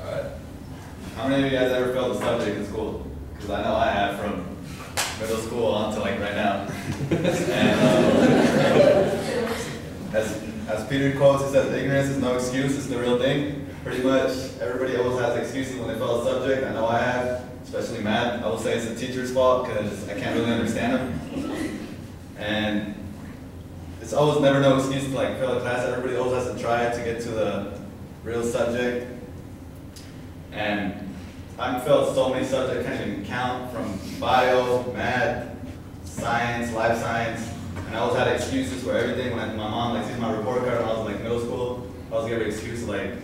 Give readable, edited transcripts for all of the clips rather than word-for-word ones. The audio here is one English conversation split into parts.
Alright. How many of you guys ever failed a subject in school? Because I know I have, from middle school on to like right now. And as Peter quotes, he says, ignorance is no excuse, it's the real thing. Pretty much everybody always has excuses when they fail a subject. I know I have, especially math. I will say it's the teacher's fault because I can't really understand them. And it's always never no excuse to like fail a class. Everybody always has to try to get to the real subject. And I've failed so many subjects, I can't even count, from bio, math, science, life science. And I always had excuses for everything. When my mom like sees my report card when I was in like middle school, I always gave her excuses like,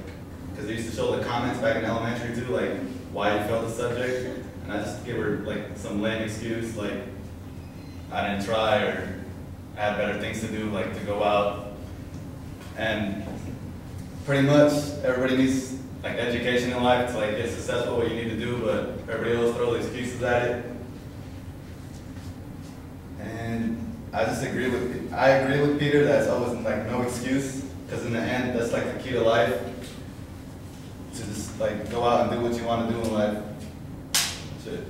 because they used to show the comments back in elementary too, like why you failed the subject. And I just give her like some lame excuse, like I didn't try, or I had better things to do, like to go out. And pretty much everybody needs like education in life to like get successful, what you need to do, but everybody else throws excuses at it. And I agree with Peter that it's always like no excuse, because in the end that's like the key to life, to just like go out and do what you want to do in life. That's it.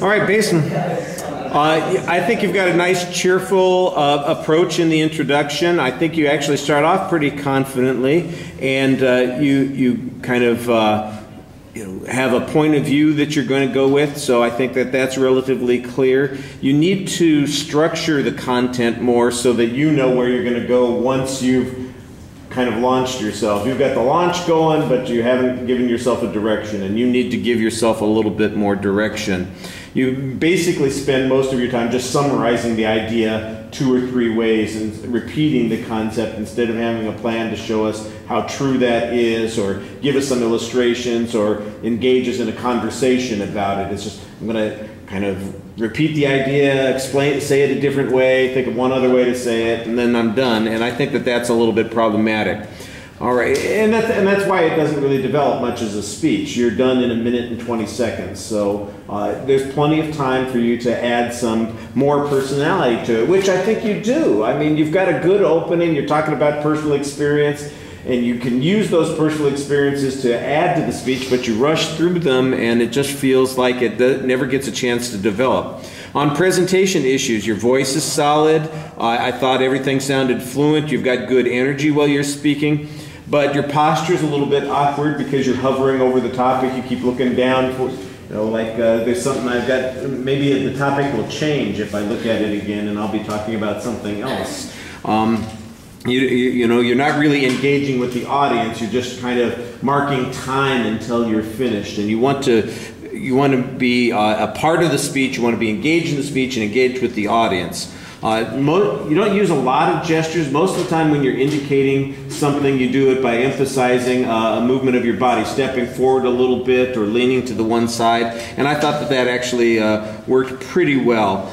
All right, Basem. I think you've got a nice, cheerful approach in the introduction. I think you actually start off pretty confidently, and you kind of have a point of view that you're going to go with. So I think that that's relatively clear. You need to structure the content more so that you know where you're going to go once you've kind of launched yourself. You've got the launch going, but you haven't given yourself a direction, and you need to give yourself a little bit more direction. You basically spend most of your time just summarizing the idea 2 or 3 ways and repeating the concept instead of having a plan to show us how true that is, or give us some illustrations, or engage us in a conversation about it. It's just, I'm going to kind of repeat the idea, explain it, say it a different way, think of one other way to say it, and then I'm done. And I think that that's a little bit problematic. All right, and that's why it doesn't really develop much as a speech. You're done in 1 minute and 20 seconds, so there's plenty of time for you to add some more personality to it, which I think you do. I mean, you've got a good opening, you're talking about personal experience, and you can use those personal experiences to add to the speech, but you rush through them and it just feels like it never gets a chance to develop. On presentation issues, your voice is solid. I thought everything sounded fluent. You've got good energy while you're speaking, but your posture is a little bit awkward because you're hovering over the topic. You keep looking down for, like there's something I've got, maybe the topic will change if I look at it again and I'll be talking about something else. You're not really engaging with the audience. You're just kind of marking time until you're finished, and you want to be a part of the speech. You want to be engaged in the speech and engaged with the audience. You don't use a lot of gestures. Most of the time when you're indicating something, you do it by emphasizing a movement of your body, stepping forward a little bit or leaning to the one side, and I thought that actually worked pretty well.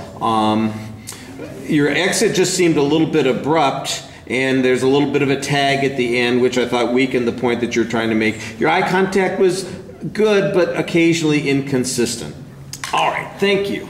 Your exit just seemed a little bit abrupt, and there's a little bit of a tag at the end, which I thought weakened the point that you're trying to make. Your eye contact was good, but occasionally inconsistent. All right, thank you.